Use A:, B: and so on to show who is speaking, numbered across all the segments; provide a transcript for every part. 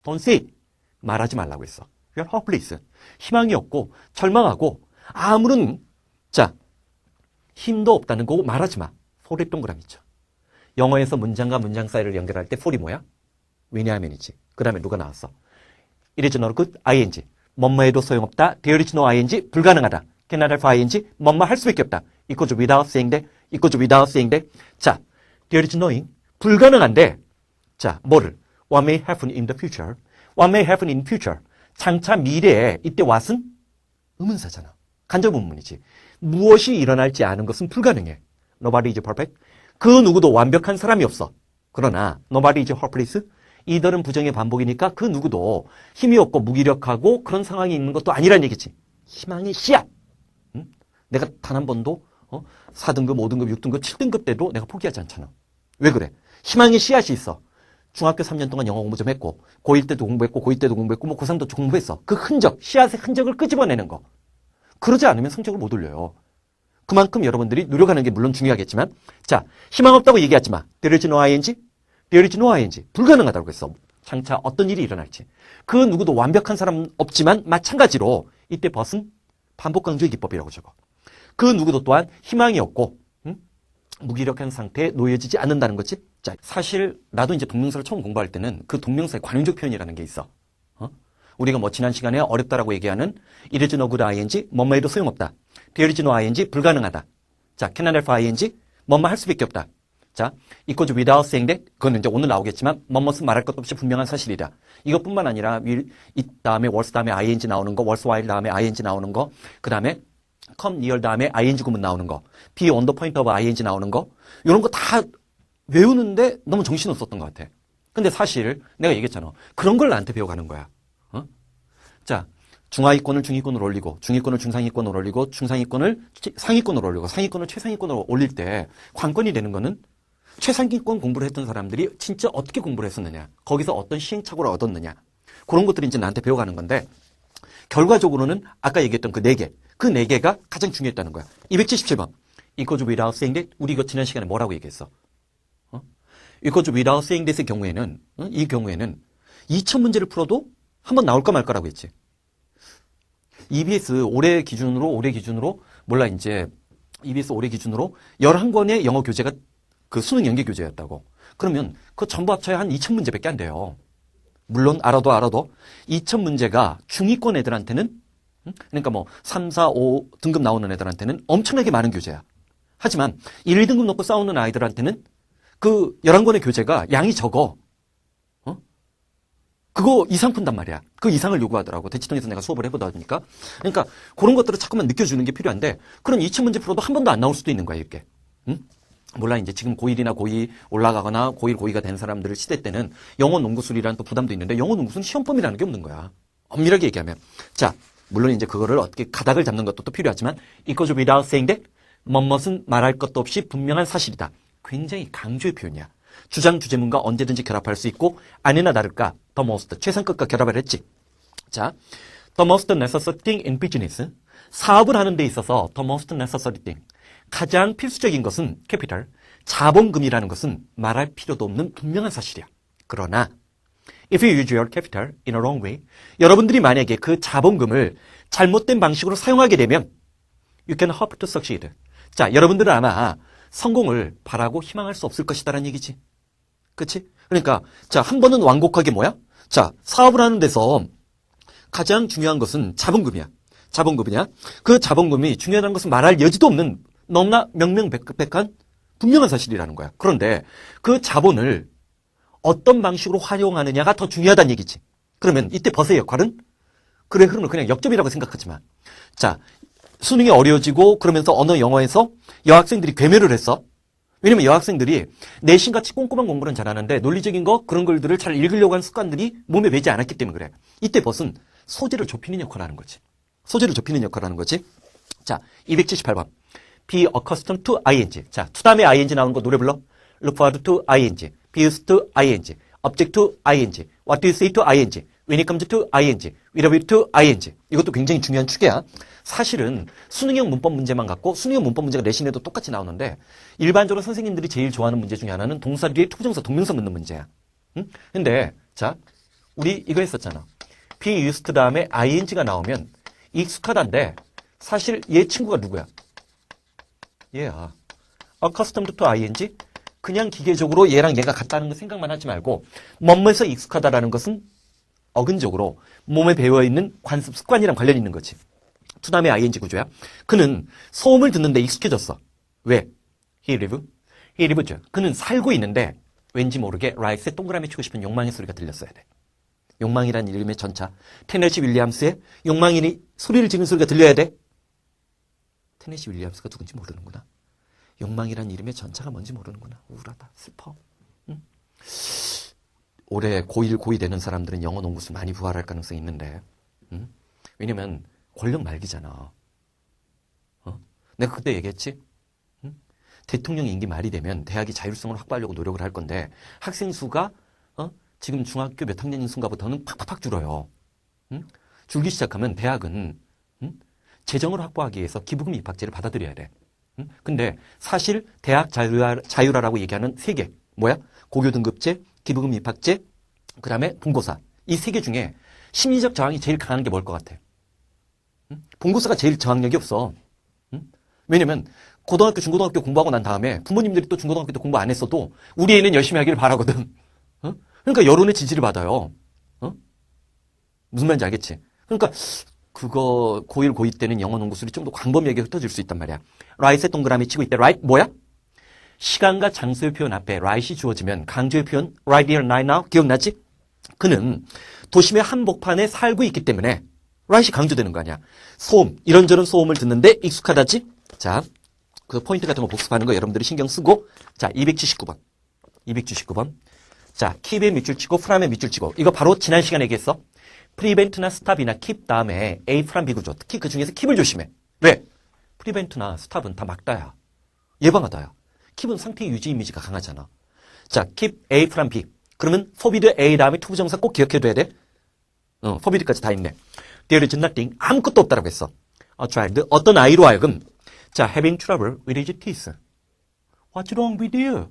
A: Don't say. 말하지 말라고 했어. You're hopeless. 희망이 없고 절망하고 아무런 힘도 없다는 거고 말하지 마. for이 동그라미 있죠. 영어에서 문장과 문장 사이를 연결할 때 for이 뭐야? 왜냐하면이지. 그 다음에 누가 나왔어? It is no good, ing. 뭐뭐해도 소용없다. There is no ing. 불가능하다. Cannot have ing. 뭐뭐 할 수밖에 없다. Equals without saying that. Equals without saying that. 자, there is noing. 불가능한데, 자, 뭐를? What may happen in the future. What may happen in future. 장차 미래에 이때 what은 의문사잖아. 간접문문이지. 무엇이 일어날지 아는 것은 불가능해. Nobody is perfect. 그 누구도 완벽한 사람이 없어. 그러나 nobody is hopeless. 이들은 부정의 반복이니까 그 누구도 힘이 없고 무기력하고 그런 상황이 있는 것도 아니란 얘기지. 희망의 씨앗. 응? 내가 단 한 번도 4등급, 5등급, 6등급, 7등급 때도 내가 포기하지 않잖아. 왜 그래? 희망의 씨앗이 있어. 중학교 3년 동안 영어 공부 좀 했고 고1 때도 공부했고 고2 때도 공부했고 뭐 고3도 공부했어. 그 흔적, 씨앗의 흔적을 끄집어내는 거. 그러지 않으면 성적을 못 올려요. 그만큼 여러분들이 노력하는 게 물론 중요하겠지만 자, 희망 없다고 얘기하지 마. There is no ing. There is no ing. 불가능하다고 했어. 장차 어떤 일이 일어날지. 그 누구도 완벽한 사람 없지만 마찬가지로 이때 벗은 반복 강조의 기법이라고 적어. 그 누구도 또한 희망이 없고 무기력한 상태에 놓여지지 않는다는 거지. 자, 사실 나도 이제 동명사를 처음 공부할 때는 그 동명사의 관용적 표현이라는 게 있어. 우리가 뭐 지난 시간에 어렵다라고 얘기하는 it is no good ing, 뭐뭐 해도 소용없다. There is no ing, 불가능하다. 자, cannot have ing, 뭐뭐 할 수밖에 없다. 자, equals without saying that, 그건 이제 오늘 나오겠지만 뭐뭐은 말할 것도 없이 분명한 사실이다. 이것뿐만 아니라 will, it 다음에 was 다음에 ing 나오는 거, was while 다음에 ing 나오는 거, 그 다음에 come near 다음에 ing 구문 나오는 거, be on the point of ing 나오는 거, 이런 거 다 외우는데 너무 정신없었던 것 같아. 근데 사실 내가 얘기했잖아. 그런 걸 나한테 배워가는 거야. 자, 중하위권을 중위권으로 올리고 중위권을 중상위권으로 올리고 중상위권을 상위권으로 올리고 상위권을 최상위권으로 올릴 때 관건이 되는 거는 최상위권 공부를 했던 사람들이 진짜 어떻게 공부를 했었느냐, 거기서 어떤 시행착오를 얻었느냐, 그런 것들이 이제 나한테 배워가는 건데 결과적으로는 아까 얘기했던 그 4개, 그 4개가 가장 중요했다는 거야. 277번. Equals without saying that. 우리 이거 지난 시간에 뭐라고 얘기했어? Equals without saying that의 경우에는 이 경우에는 2000문제를 풀어도 한번 나올까 말까라고 했지. EBS 올해 기준으로 몰라 이제 EBS 올해 기준으로 11권의 영어 교재가 그 수능 연계 교재였다고. 그러면 그 전부 합쳐야 한 2000문제밖에 안 돼요. 물론 알아도 2000문제가 중위권 애들한테는 그러니까 뭐 3, 4, 5 등급 나오는 애들한테는 엄청나게 많은 교재야. 하지만 1, 2등급 놓고 싸우는 아이들한테는 그 11권의 교재가 양이 적어. 그거 이상 푼단 말이야. 그 이상을 요구하더라고. 대치동에서 내가 수업을 해보다 보니까. 그러니까 그런 것들을 자꾸만 느껴주는 게 필요한데 그럼 2000문제 풀어도 한 번도 안 나올 수도 있는 거야, 이렇게. 응? 몰라, 이제 지금 고1이나 고2 올라가거나 고1, 고2가 된 사람들 시대 때는 영어 농구술이라는 또 부담도 있는데 영어 농구술은 시험범위라는 게 없는 거야. 엄밀하게 얘기하면. 자, 물론 이제 그거를 어떻게 가닥을 잡는 것도 또 필요하지만 equals without saying that, 뭐뭇은 말할 것도 없이 분명한 사실이다. 굉장히 강조의 표현이야. 주장, 주제문과 언제든지 결합할 수 있고 아니나 다를까 the most, 최상급과 결합을 했지. 자, the most necessary thing in business. 사업을 하는 데 있어서 the most necessary thing. 가장 필수적인 것은 캐피탈, 자본금이라는 것은 말할 필요도 없는 분명한 사실이야. 그러나 if you use your capital in a wrong way, 여러분들이 만약에 그 자본금을 잘못된 방식으로 사용하게 되면 you can hope to succeed. 자, 여러분들은 아마 성공을 바라고 희망할 수 없을 것이다라는 얘기지. 그치? 그러니까 자, 한 번은 완곡하게 뭐야? 자, 사업을 하는 데서 가장 중요한 것은 자본금이야. 자본금이냐? 그 자본금이 중요하다는 것은 말할 여지도 없는 너무나 명명백백한 분명한 사실이라는 거야. 그런데 그 자본을 어떤 방식으로 활용하느냐가 더 중요하다는 얘기지. 그러면 이때 벗의 역할은 글의 흐름을 그냥 역점이라고 생각하지 마. 자, 수능이 어려워지고 그러면서 언어 영어에서 여학생들이 괴멸을 했어. 왜냐면 여학생들이 내신같이 꼼꼼한 공부는 잘하는데 논리적인 거 그런 글들을 잘 읽으려고 하는 습관들이 몸에 배지 않았기 때문에 그래. 이때 벗은 소재를 좁히는 역할을 하는 거지. 소재를 좁히는 역할을 하는 거지. 자, 278번. Be accustomed to ing. 자, to 다음에 ing 나오는 거 노래 불러. Look forward to ing. Be used to ing. Object to ing. What do you say to ing. When it comes to ing. With a view to ing. 이것도 굉장히 중요한 축이야. 사실은 수능형 문법 문제만 갖고 수능형 문법 문제가 내신에도 똑같이 나오는데 일반적으로 선생님들이 제일 좋아하는 문제 중에 하나는 동사 뒤에 투부정사 동명사 묻는 문제야. 응? 근데 자, 우리 이거 했었잖아. be used 다음에 ing가 나오면 익숙하다인데 사실 얘 친구가 누구야? 얘야. accustomed to ing. 그냥 기계적으로 얘랑 얘가 같다는 거 생각만 하지 말고 뭐뭐에서 익숙하다라는 것은 어근적으로 몸에 배어있는 관습, 습관이랑 관련이 있는 거지. to 다음에 ing 구조야. 그는 소음을 듣는데 익숙해졌어. 왜? he lives. 그는 살고 있는데 왠지 모르게 라이스에 동그라미 치고 싶은 욕망의 소리가 들렸어야 돼. 욕망이란 이름의 전차. 테네시 윌리엄스의 욕망이니 소리를 지르는 소리가 들려야 돼. 테네시 윌리엄스가 누군지 모르는구나. 욕망이란 이름의 전차가 뭔지 모르는구나. 우울하다. 슬퍼. 응? 올해 고1, 고2 되는 사람들은 영어 농구수 많이 부활할 가능성이 있는데. 응? 왜냐면 권력 말기잖아. 내가 그때 얘기했지? 응? 대통령 임기 말이 되면 대학이 자율성을 확보하려고 노력을 할 건데 학생 수가 지금 중학교 몇 학년인 순간부터는 팍팍팍 줄어요. 응? 줄기 시작하면 대학은 재정을 확보하기 위해서 기부금 입학제를 받아들여야 돼. 근데 사실 대학 자율화라고 얘기하는 세 개. 뭐야? 고교 등급제, 기부금 입학제, 그 다음에 본고사. 이 세 개 중에 심리적 저항이 제일 강한 게 뭘 것 같아? 본고사가 제일 저항력이 없어. 왜냐면 고등학교, 중고등학교 공부하고 난 다음에 부모님들이 또 중고등학교 때 공부 안 했어도 우리 애는 열심히 하기를 바라거든. 그러니까 여론의 지지를 받아요. 무슨 말인지 알겠지? 그러니까 그거 고1, 고2 때는 영어 농구술이 좀 더 광범위하게 흩어질 수 있단 말이야. right에 동그라미 치고 있대. right 뭐야? 시간과 장소의 표현 앞에 right이 주어지면 강조의 표현 right here, right now 기억나지? 그는 도심의 한복판에 살고 있기 때문에 right이 강조되는 거 아니야. 소음, 이런저런 소음을 듣는데 익숙하다지? 자, 그 포인트 같은 거 복습하는 거 여러분들이 신경 쓰고 자, 279번. 279번. 자, keep에 밑줄 치고 from에 밑줄 치고 이거 바로 지난 시간에 얘기했어. prevent나 stop이나 keep 다음에 A, from, B 구조. 특히 그 중에서 keep을 조심해. 왜? prevent나 stop은 다 막다야. 예방하다야. keep은 상태 유지 이미지가 강하잖아. 자, keep A, from, B. 그러면 forbid A 다음에 투부정사 꼭 기억해둬야 돼. forbid까지 다 있네. There is nothing. 아무것도 없다라고 했어. A child. 어떤 아이로 하여금 자, having trouble with his teeth. What's wrong with you?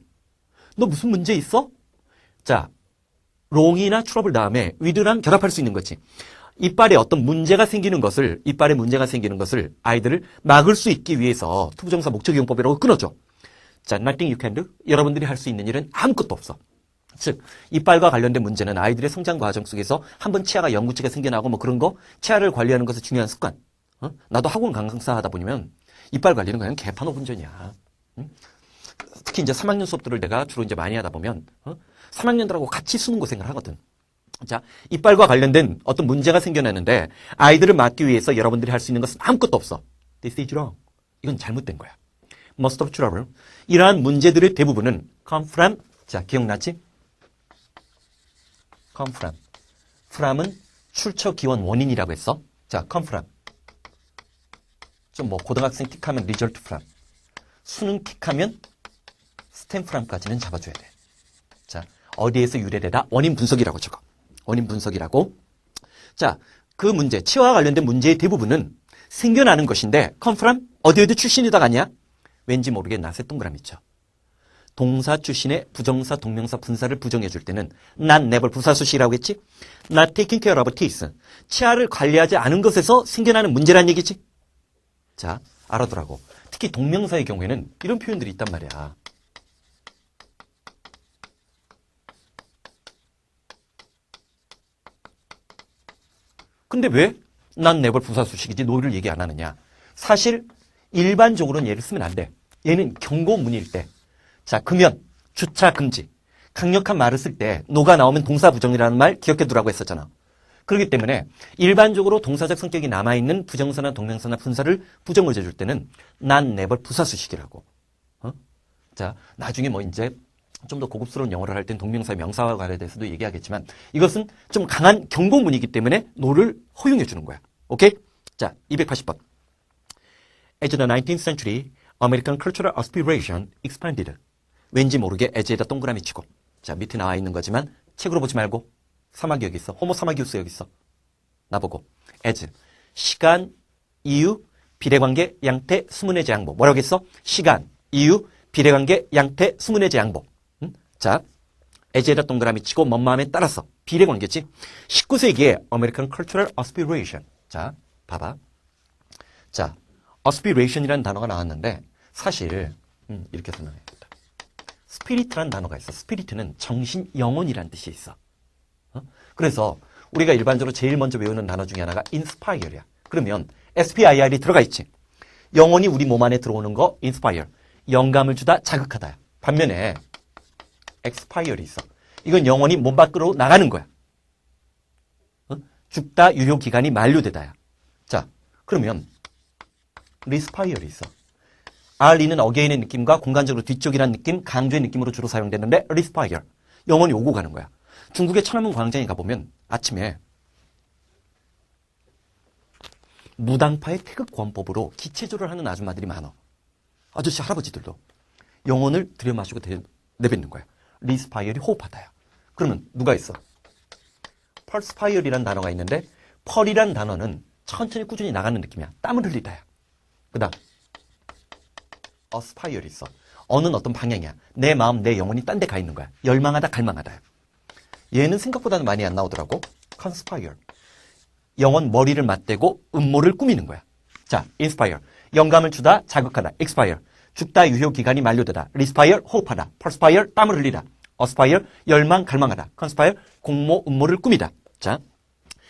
A: 너 무슨 문제 있어? 자, wrong이나 trouble 다음에 with랑 결합할 수 있는 거지. 이빨에 어떤 문제가 생기는 것을, 이빨에 문제가 생기는 것을 아이들을 막을 수 있기 위해서 투부정사 목적이용법이라고 끊어줘. 자, nothing you can do. 여러분들이 할 수 있는 일은 아무것도 없어. 즉, 이빨과 관련된 문제는 아이들의 성장 과정 속에서 한번 치아가 영구치가 생겨나고 뭐 그런 거, 치아를 관리하는 것은 중요한 습관. 나도 학원 강사 하다 보면 이빨 관리는 그냥 개판 5분 전이야. 특히 이제 3학년 수업들을 내가 주로 이제 많이 하다 보면 3학년들하고 같이 수능 고생을 하거든. 자, 이빨과 관련된 어떤 문제가 생겨나는데 아이들을 막기 위해서 여러분들이 할 수 있는 것은 아무것도 없어. This is wrong. 이건 잘못된 거야. Most of trouble. 이러한 문제들의 대부분은 come from. 자, 기억나지? come from. from은 출처 기원 원인이라고 했어. 자, come from. 좀 뭐 고등학생 틱하면 result from. 수능 틱하면 stem from까지는 잡아줘야 돼. 자, 어디에서 유래되다? 원인 분석이라고 적어. 원인 분석이라고. 자, 그 문제, 치아와 관련된 문제의 대부분은 생겨나는 것인데 come from 어디 출신이다가 아니야? 왠지 모르게 낫에 동그라미 쳐. 동사 출신의 부정사, 동명사, 분사를 부정해 줄 때는 not, never 부사수식이라고 했지? not taking care of teeth. 치아를 관리하지 않은 것에서 생겨나는 문제란 얘기지? 자, 알아두라고. 특히 동명사의 경우에는 이런 표현들이 있단 말이야. 근데 왜 not, never 부사수식이지 너를 얘기 안 하느냐? 사실 일반적으로는 얘를 쓰면 안 돼. 얘는 경고문일 때. 자, 금연, 주차 금지. 강력한 말을 쓸 때 노가 나오면 동사 부정이라는 말 기억해 두라고 했었잖아. 그렇기 때문에 일반적으로 동사적 성격이 남아있는 부정사나 동명사나 분사를 부정을 해줄 때는 not, never 부사수식이라고. 자, 나중에 뭐 이제 좀 더 고급스러운 영어를 할 땐 동명사, 명사와 관련돼서도 얘기하겠지만 이것은 좀 강한 경고문이기 때문에 노를 허용해 주는 거야. 오케이? 자, 280번. As the 19th century, American cultural aspiration expanded. 왠지 모르게 as에다 동그라미 치고. 자, 밑에 나와 있는 거지만 책으로 보지 말고 사마귀 여기 있어. 호모 사마귀우스 여기 있어. 나보고. as. 시간, 이유, 비례관계, 양태, 수문의 제한법. 뭐라고 했어? 시간, 이유, 비례관계, 양태, 수문의 제한법. 자, as에다 동그라미 치고 뭔 마음에 따라서. 비례관계지. 19세기에 American Cultural Aspiration. 자, 봐봐. 자, aspiration이라는 단어가 나왔는데 사실 이렇게 설명해야겠다. spirit라는 단어가 있어. spirit는 정신, 영혼이라는 뜻이 있어. 그래서 우리가 일반적으로 제일 먼저 외우는 단어 중에 하나가 inspire야. 그러면 spir이 들어가 있지. 영혼이 우리 몸 안에 들어오는 거 inspire. 영감을 주다, 자극하다. 반면에 expire이 있어. 이건 영혼이 몸 밖으로 나가는 거야. 죽다, 유효기간이 만료되다야. 자, 그러면 respire 있어. re는 again의 느낌과 공간적으로 뒤쪽이라는 느낌, 강조의 느낌으로 주로 사용되는데 respire. 영혼이 오고 가는 거야. 중국의 천안문 광장에 가보면 아침에 무당파의 태극권법으로 기체조를 하는 아줌마들이 많아. 아저씨, 할아버지들도. 영혼을 들여마시고 내뱉는 거야. 리스파이어이 호흡하다야. 그러면 누가 있어? 펄스파이어이라는 단어가 있는데 펄이란 단어는 천천히 꾸준히 나가는 느낌이야. 땀을 흘리다야. 그 다음 어스파이어이 있어. 어는 어떤 방향이야. 내 마음, 내 영혼이 딴 데 가 있는 거야. 열망하다, 갈망하다야. 얘는 생각보다는 많이 안 나오더라고. 컨스파이어. 영혼 머리를 맞대고 음모를 꾸미는 거야. 자, inspire. 영감을 주다, 자극하다. expire. 죽다, 유효기간이 만료되다. respire, 호흡하다. perspire, 땀을 흘리다. aspire, 열망, 갈망하다. conspire, 공모, 음모를 꾸미다. 자,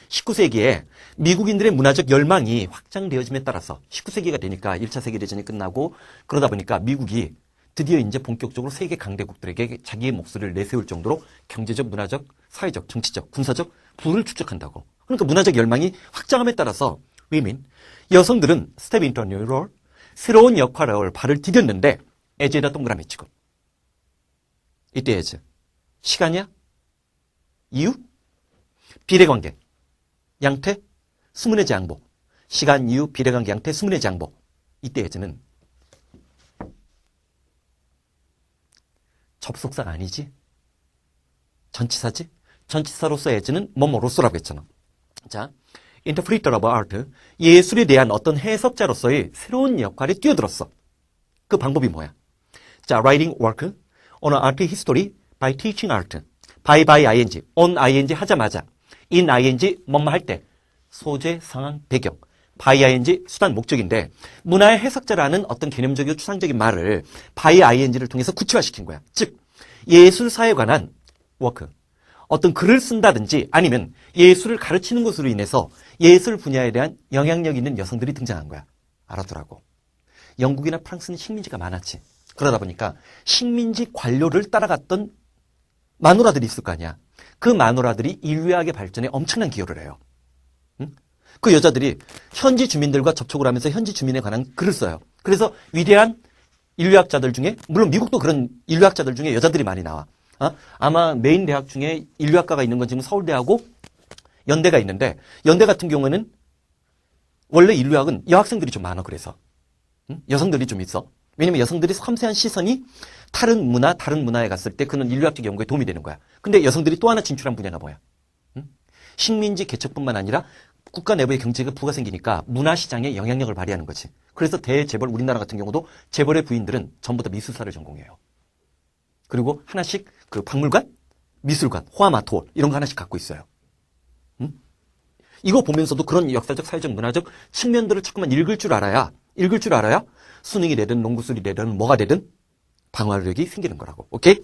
A: 19세기에 미국인들의 문화적 열망이 확장되어짐에 따라서 19세기가 되니까 1차 세계대전이 끝나고 그러다 보니까 미국이 드디어 이제 본격적으로 세계 강대국들에게 자기의 목소리를 내세울 정도로 경제적, 문화적, 사회적, 정치적, 군사적 부를 축적한다고. 그러니까 문화적 열망이 확장함에 따라서 women, 여성들은 step into a new role, 새로운 역할을 발을 디뎠는데 as에다 동그라미 치고. 이때 as. 시간이야? 이유? 비례관계. 양태? 수문의 장보. 시간, 이유, 비례관계, 양태, 수문의 장보. 이때 as는 접속사가 아니지. 전치사지. 전치사로서 as는 뭐뭐로서라고 했잖아. 자, interpreter of art. 예술에 대한 어떤 해석자로서의 새로운 역할에 뛰어들었어. 그 방법이 뭐야? 자, writing work on art history by teaching art. by ing, on ing 하자마자, in ing 뭐뭐 할 때, 소재, 상황, 배경. by ing 수단 목적인데 문화의 해석자라는 어떤 개념적이고 추상적인 말을 by ing를 통해서 구체화시킨 거야. 즉 예술사에 관한 워크, 어떤 글을 쓴다든지 아니면 예술을 가르치는 것으로 인해서 예술 분야에 대한 영향력 있는 여성들이 등장한 거야. 알아두라고. 영국이나 프랑스는 식민지가 많았지. 그러다 보니까 식민지 관료를 따라갔던 마누라들이 있을 거 아니야. 그 마누라들이 인류학의 발전에 엄청난 기여를 해요. 응? 그 여자들이 현지 주민들과 접촉을 하면서 현지 주민에 관한 글을 써요. 그래서 위대한 인류학자들 중에, 물론 미국도 그런 인류학자들 중에 여자들이 많이 나와. 아마 메인 대학 중에 인류학과가 있는 건 지금 서울대하고 연대가 있는데, 연대 같은 경우에는 원래 인류학은 여학생들이 좀 많아. 그래서 여성들이 좀 있어. 왜냐면 여성들이 섬세한 시선이 다른 문화, 다른 문화에 갔을 때 그는 인류학적 연구에 도움이 되는 거야. 근데 여성들이 또 하나 진출한 분야가 뭐야? 식민지 개척뿐만 아니라 국가 내부의 경제가 부가 생기니까 문화시장에 영향력을 발휘하는 거지. 그래서 대재벌, 우리나라 같은 경우도 재벌의 부인들은 전부 다 미술사를 전공해요. 그리고 하나씩 그 박물관, 미술관, 호화마톨 이런 거 하나씩 갖고 있어요. 이거 보면서도 그런 역사적, 사회적, 문화적 측면들을 자꾸만 읽을 줄 알아야 수능이 되든 농구술이 되든 뭐가 되든 방어력이 생기는 거라고. 오케이?